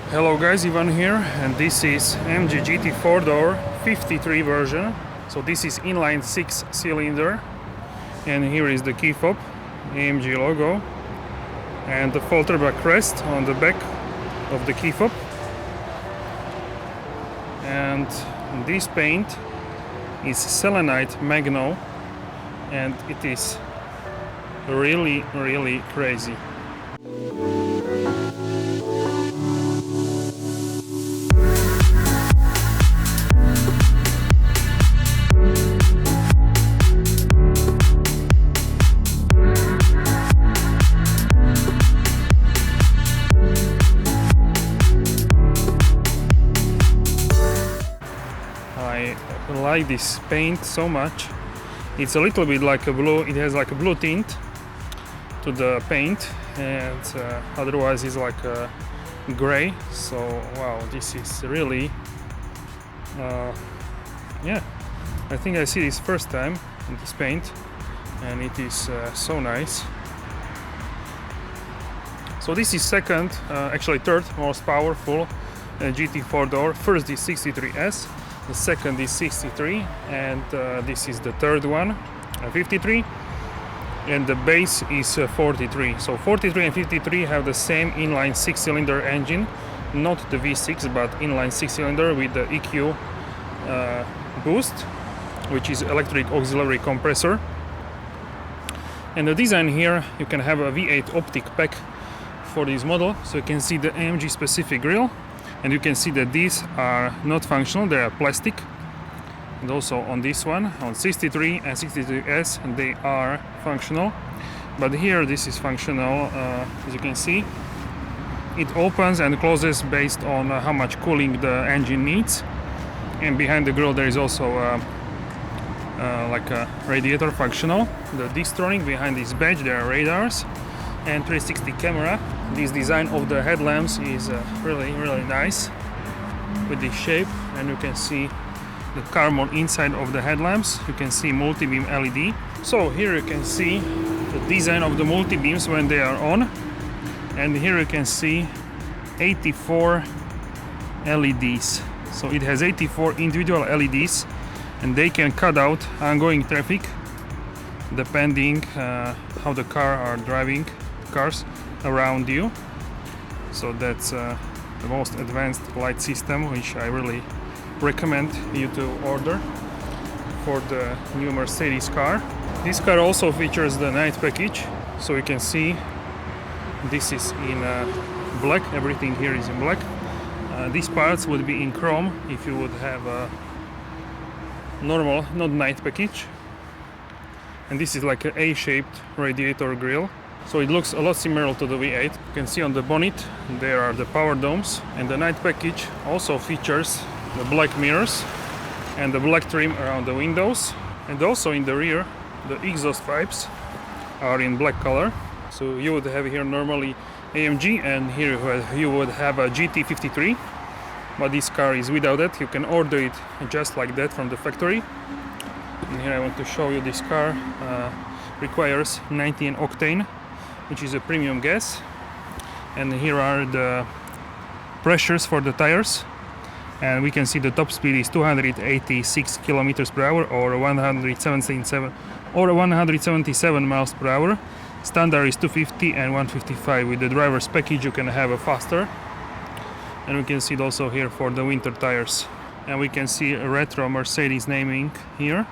Hello guys, Ivan here, and this is AMG GT 4-door 53 version. So this is inline 6-cylinder, and here is the key fob, AMG logo, and the Folterback crest on the back of the key fob. And this paint is selenite magno, and it is really crazy. I like this paint so much. It's a little bit like a blue, it has like a blue tint to the paint, and otherwise it's like a gray. So wow, this is really yeah, I think I see this first time in this paint, and it is so nice. So this is second, actually third most powerful GT 4-door. First is 63S, the second is 63, and this is the third one, 53, and the base is 43. So 43 and 53 have the same inline 6-cylinder engine, not the V6 but inline 6-cylinder with the EQ boost, which is electric auxiliary compressor. And the design here, you can have a V8 optic pack for this model, so you can see the AMG specific grille. And you can see that these are not functional, they are plastic. And also on this one, on 63 and 63S, they are functional. But here this is functional, as you can see. It opens and closes based on how much cooling the engine needs. And behind the grille there is also like a radiator functional. The Distronic behind this badge, there are radars and 360 camera. This design of the headlamps is really nice with this shape, and you can see the carbon inside of the headlamps. You can see multi-beam LED. So here you can see the design of the multi-beams when they are on, and here you can see 84 LEDs. So it has 84 individual LEDs, and they can cut out ongoing traffic depending how the cars around you. So that's the most advanced light system, which I really recommend you to order for the new Mercedes car. This car also features the night package, so you can see this is in black. Everything here is in black. These parts would be in chrome if you would have a normal, not night package. And this is like an A-shaped radiator grille. So it looks a lot similar to the V8. You can see on the bonnet there are the power domes, and the night package also features the black mirrors and the black trim around the windows. And also in the rear the exhaust pipes are in black color. So you would have here normally AMG, and here you would have a GT53, but this car is without it. You can order it just like that from the factory. And here I want to show you this car requires 19 octane, which is a premium gas. And here are the pressures for the tires, and we can see the top speed is 286 kilometers per hour or 177 miles per hour. Standard is 250 and 155. With the driver's package you can have a faster. And we can see it also here for the winter tires, and we can see a retro Mercedes naming here.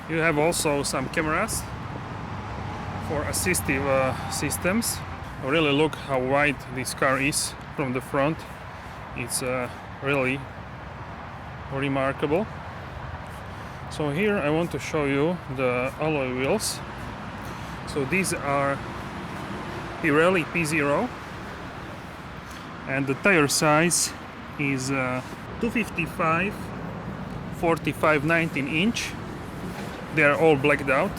You have also some cameras for assistive systems. Really look how wide this car is from the front. It's really remarkable. So here I want to show you the alloy wheels. So these are Pirelli P0, and the tire size is 255 45 19 inch. They are all blacked out.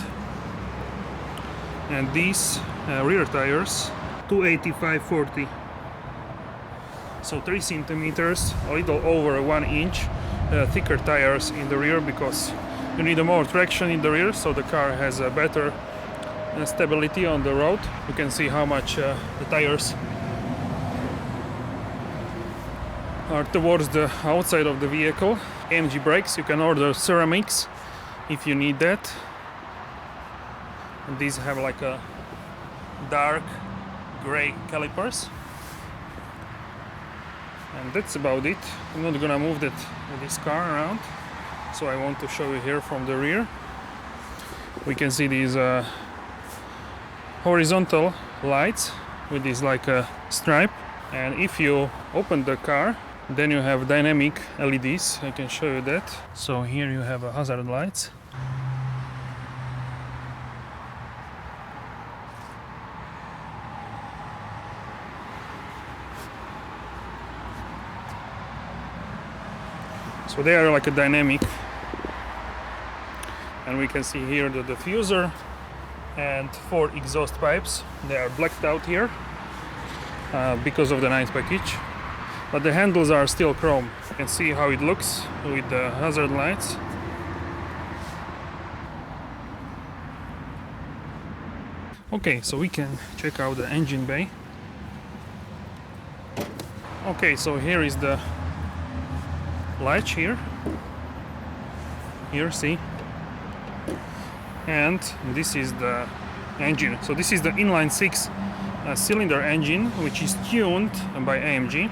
And these rear tires 285 40, so 3 centimeters, a little over 1 inch thicker tires in the rear, because you need more traction in the rear, so the car has a better stability on the road. You can see how much the tires are towards the outside of the vehicle. AMG brakes, you can order ceramics if you need that. And these have like a dark gray calipers. And that's about it. I'm not gonna move this car around, so I want to show you here from the rear. We can see these horizontal lights with this like a stripe, and if you open the car, then you have dynamic LEDs. I can show you that. So here you have a hazard lights. So they are like a dynamic, and we can see here the diffuser and 4 exhaust pipes. They are blacked out here because of the nice package, but the handles are still chrome. You can see how it looks with the hazard lights. Okay, so we can check out the engine bay. Okay, so here is the latch here, see, and this is the engine. So this is the inline 6 cylinder engine, which is tuned by AMG.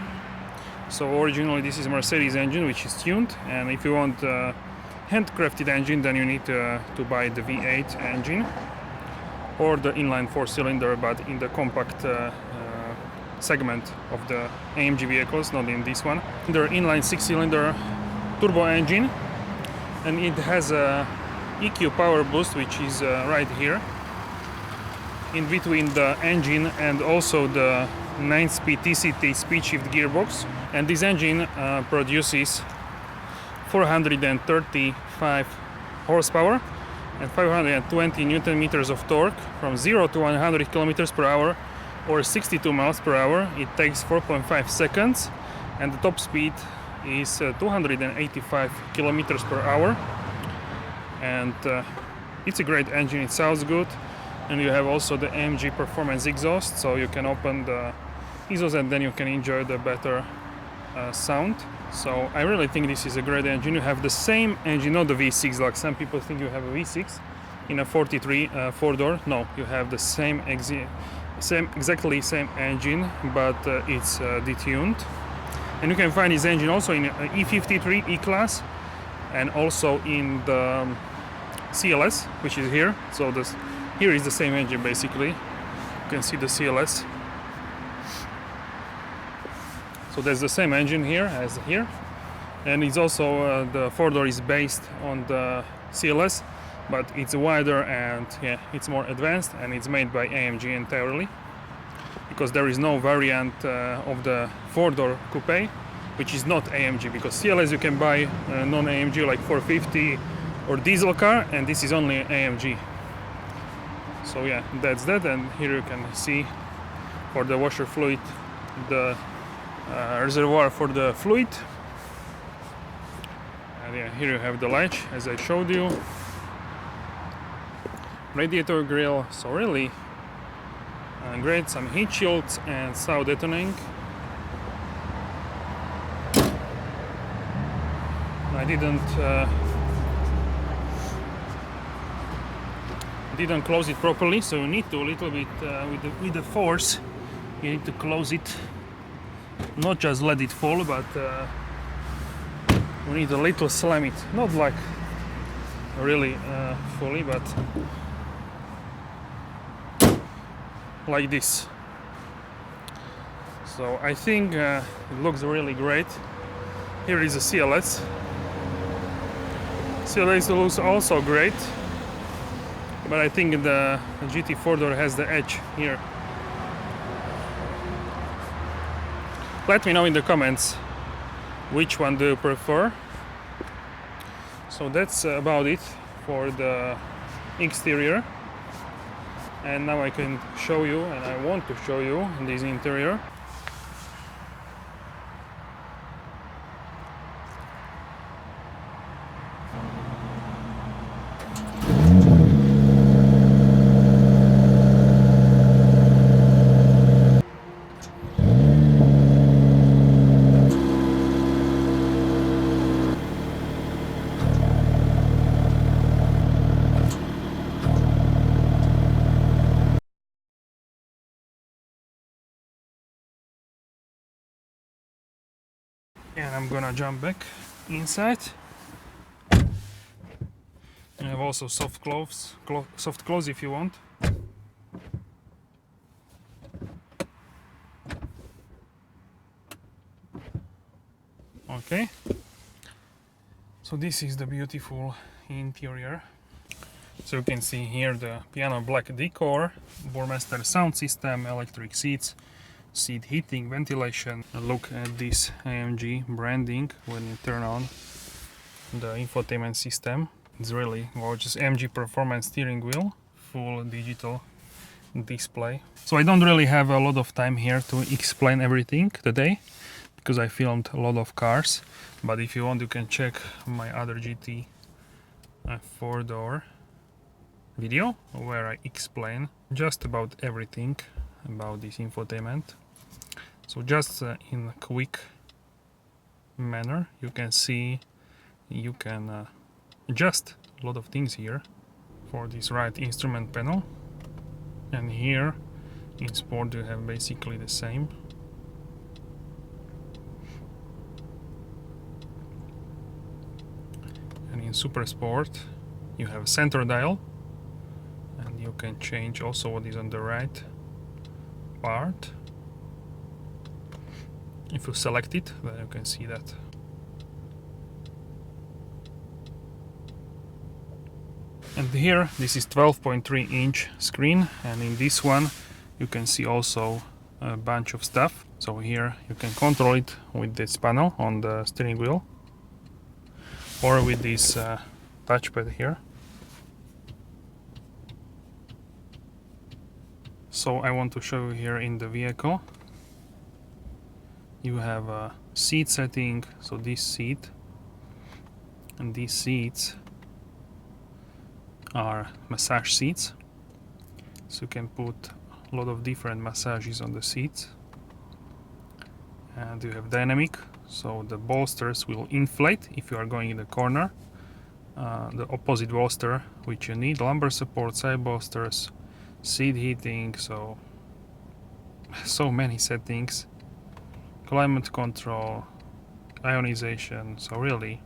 So originally this is Mercedes engine, which is tuned, and if you want a handcrafted engine, then you need to buy the V8 engine or the inline 4-cylinder, but in the compact segment of the AMG vehicles, not in this one. The inline 6-cylinder turbo engine, and it has a EQ power boost, which is right here in between the engine and also the 9-speed TCT speed shift gearbox. And this engine produces 435 horsepower and 520 newton meters of torque from 0 to 100 kilometers per hour or 62 miles per hour. It takes 4.5 seconds, and the top speed is 285 kilometers per hour. And it's a great engine, it sounds good. And you have also the AMG performance exhaust, so you can open the exhaust and then you can enjoy the better sound. So I really think this is a great engine. You have the same engine, not the V6 like some people think you have a V6 in a 43 4-door. No, you have the exactly same engine, but it's detuned. And you can find this engine also in E53 E-Class and also in the CLS, which is here. So here is the same engine basically. You can see the CLS. So there's the same engine here as here, and it's also the 4-door is based on the CLS, but it's wider and yeah, it's more advanced, and it's made by AMG entirely, because there is no variant of the 4-door coupe which is not AMG, because CLS you can buy non-AMG like 450 or diesel car, and this is only AMG. So yeah, that's that. And here you can see for the washer fluid the reservoir for the fluid, and yeah, here you have the latch as I showed you. Radiator grille, so really great. Some heat shields and sound deadening. I didn't close it properly, so you need to a little bit with the force. You need to close it, not just let it fall, but we need a little slam it, not like really fully, but like this. So I think it looks really great. Here is a CLS. CLS looks also great, but I think the GT 4-door has the edge here. Let me know in the comments which one do you prefer. So that's about it for the exterior, and now I can show you, and I want to show you this interior. And I'm gonna jump back inside. You have also soft close if you want. Okay, so this is the beautiful interior. So you can see here the piano black decor, Burmester sound system, electric seats, seat heating, ventilation. Look at this AMG branding when you turn on the infotainment system. It's really gorgeous. AMG performance steering wheel, full digital display. So I don't really have a lot of time here to explain everything today, because I filmed a lot of cars, but if you want you can check my other GT 4-door video where I explain just about everything about this infotainment. So just in a quick manner you can see you can adjust a lot of things here for this right instrument panel, and here in sport you have basically the same. And in Super Sport you have a center dial, and you can change also what is on the right part. If you select it, then you can see that. And here this is 12.3-inch screen, and in this one you can see also a bunch of stuff. So here you can control it with this panel on the steering wheel, or with this touchpad here. So I want to show you here in the vehicle. You have a seat setting, so this seat and these seats are massage seats. So you can put a lot of different massages on the seats. And you have dynamic, so the bolsters will inflate if you are going in the corner. The opposite bolster which you need, lumbar support, side bolsters, seat heating, so many settings, climate control, ionization. So really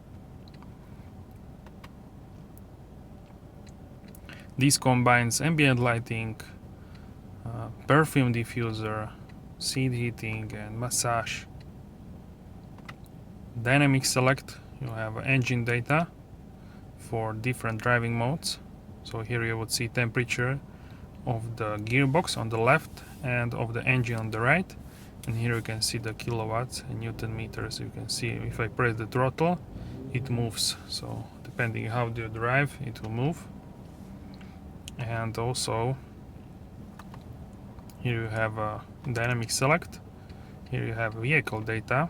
this combines ambient lighting, perfume diffuser, seat heating and massage. Dynamic select, you have engine data for different driving modes. So here you would see temperature of the gearbox on the left and of the engine on the right, and here you can see the kilowatts and newton meters. You can see if I press the throttle it moves, so depending how you drive it will move. And also here you have a dynamic select, here you have vehicle data.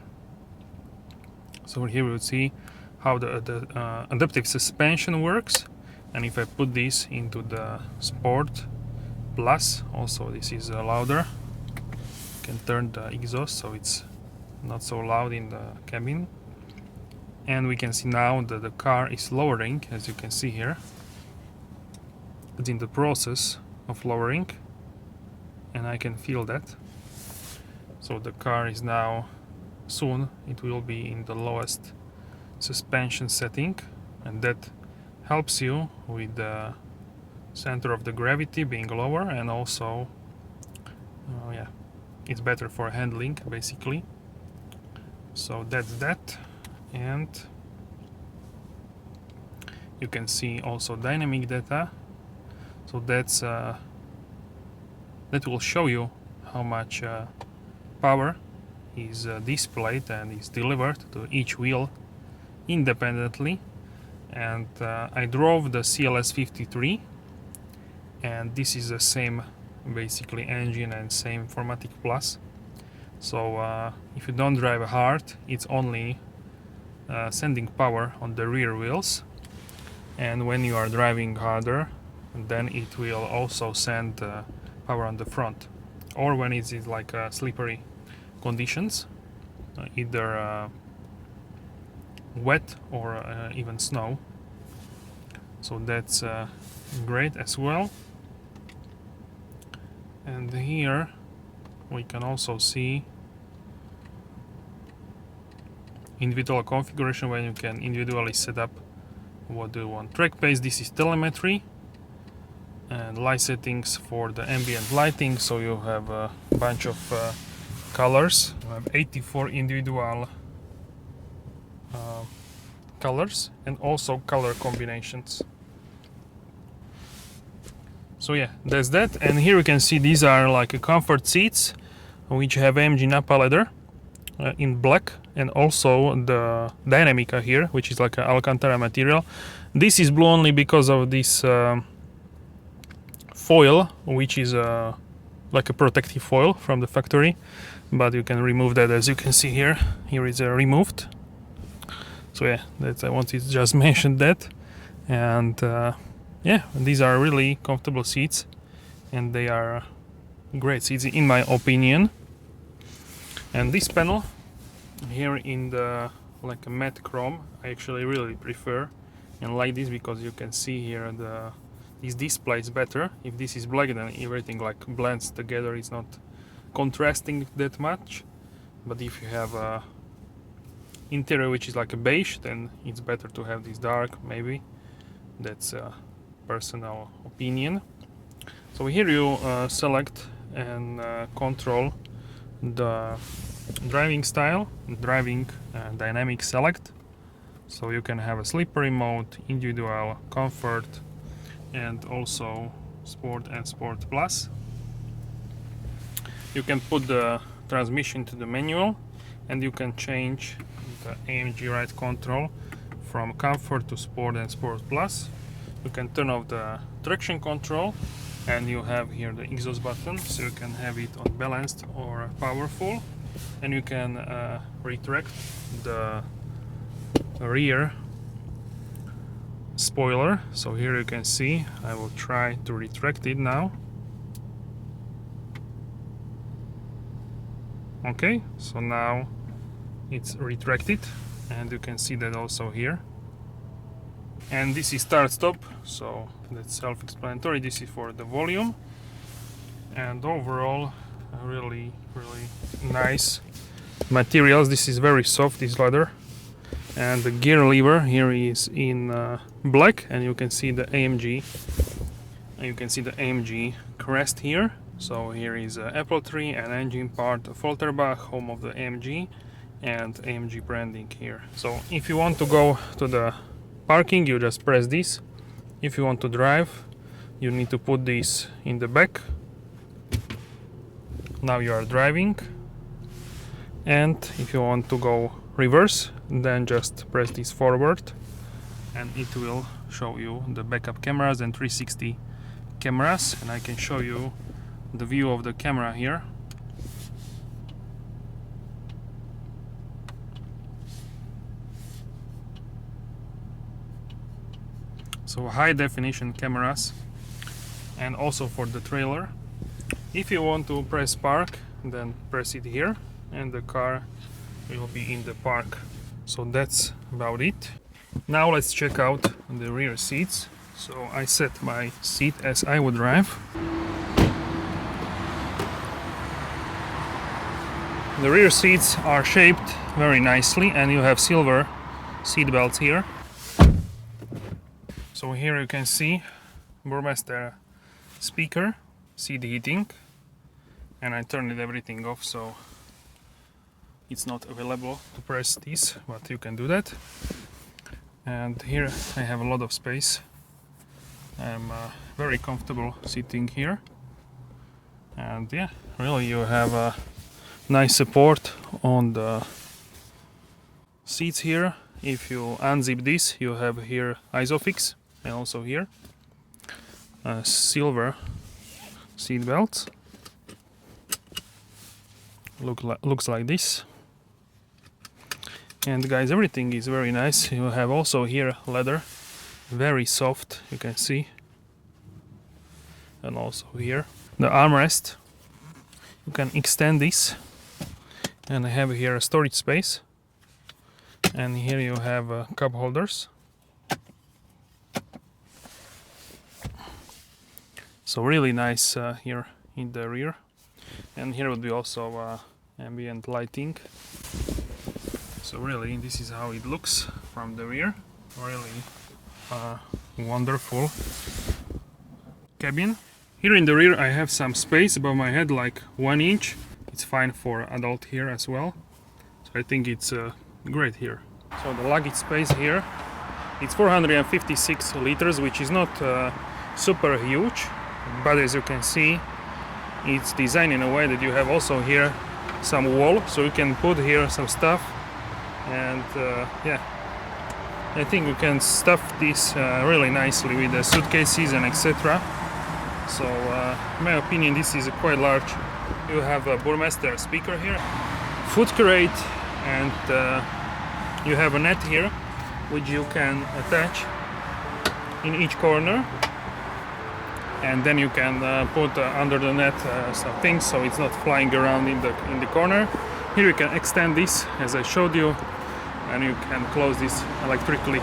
So here we will see how the adaptive suspension works, and if I put this into the Sport Plus, also this is louder. You can turn the exhaust so it's not so loud in the cabin, and we can see now that the car is lowering, as you can see here. It's in the process of lowering, and I can feel that. So the car is now, soon it will be in the lowest suspension setting, and that helps you with the center of the gravity being lower, and also yeah, it's better for handling basically. So that's that. And you can see also dynamic data. So that's that will show you how much power is displayed and is delivered to each wheel independently. And I drove the CLS 53, and this is the same basically engine and same 4MATIC Plus. So if you don't drive hard, it's only sending power on the rear wheels, and when you are driving harder, then it will also send power on the front, or when it's like slippery conditions, either wet or even snow. So that's great as well. And here we can also see individual configuration when you can individually set up what do you want. Track pace, this is telemetry, and light settings for the ambient lighting, so you have a bunch of colors. You have 84 individual colors and also color combinations. So yeah, that's that. And here you can see these are like comfort seats which have AMG Napa leather in black, and also the Dynamica here, which is like an Alcantara material. This is blue only because of this foil, which is like a protective foil from the factory, but you can remove that, as you can see here. Here is removed. So yeah, that's, I wanted to just mention that. And yeah, these are really comfortable seats, and they are great seats in my opinion. And this panel here in the like a matte chrome, I actually really prefer and like this, because you can see here this displays better. If this is black, then everything like blends together, it's not contrasting that much. But if you have a interior which is like a beige, then it's better to have this dark, maybe. That's a personal opinion. So here you select and control the driving style, driving dynamic select. So you can have a slippery mode, individual, comfort, and also sport and sport plus. You can put the transmission to the manual, and you can change the AMG ride control from comfort to sport and sport plus. You can turn off the traction control, and you have here the exhaust button, so you can have it on balanced or powerful. And you can retract the rear spoiler. So here you can see, I will try to retract it now. Okay, so now it's retracted, and you can see that also here. And this is start stop, so that's self-explanatory. This is for the volume. And overall, really nice materials. This is very soft, this leather. And the gear lever here is in black, and you can see the AMG. And you can see the AMG crest here. So here is apple tree and engine part of Folterbach, home of the AMG, and AMG branding here. So if you want to go to the parking, you just press this. If you want to drive, you need to put this in the back. Now you are driving. And if you want to go reverse, then just press this forward, and it will show you the backup cameras and 360 cameras. And I can show you the view of the camera here. So high definition cameras, and also for the trailer. If you want to press park, then press it here, and the car will be in the park. So that's about it. Now let's check out the rear seats. So I set my seat as I would drive. The rear seats are shaped very nicely, and you have silver seat belts here. So here you can see Burmester speaker, seat heating, and I turned everything off, so it's not available to press this, but you can do that. And here I have a lot of space. I'm very comfortable sitting here, and yeah, really you have a nice support on the seats here. If you unzip this, you have here Isofix, and also here silver seat belts. Looks like this. And guys, everything is very nice. You have also here leather, very soft, you can see. And also here the armrest, you can extend this, and I have here a storage space. And here you have cup holders. So really nice here in the rear. And here would be also ambient lighting. So really, this is how it looks from the rear. Really wonderful cabin. Here in the rear I have some space above my head, like 1 inch. It's fine for adult here as well. So I think it's great here. So the luggage space here, it's 456 liters, which is not super huge, but as you can see, it's designed in a way that you have also here some wall, so you can put here some stuff, and yeah, I think you can stuff this really nicely with the suitcases and etc. So in my opinion, this is quite large. You have a Burmester speaker here, food crate, and you have a net here which you can attach in each corner, and then you can put under the net some things so it's not flying around in the corner. Here you can extend this as I showed you, and you can close this electrically.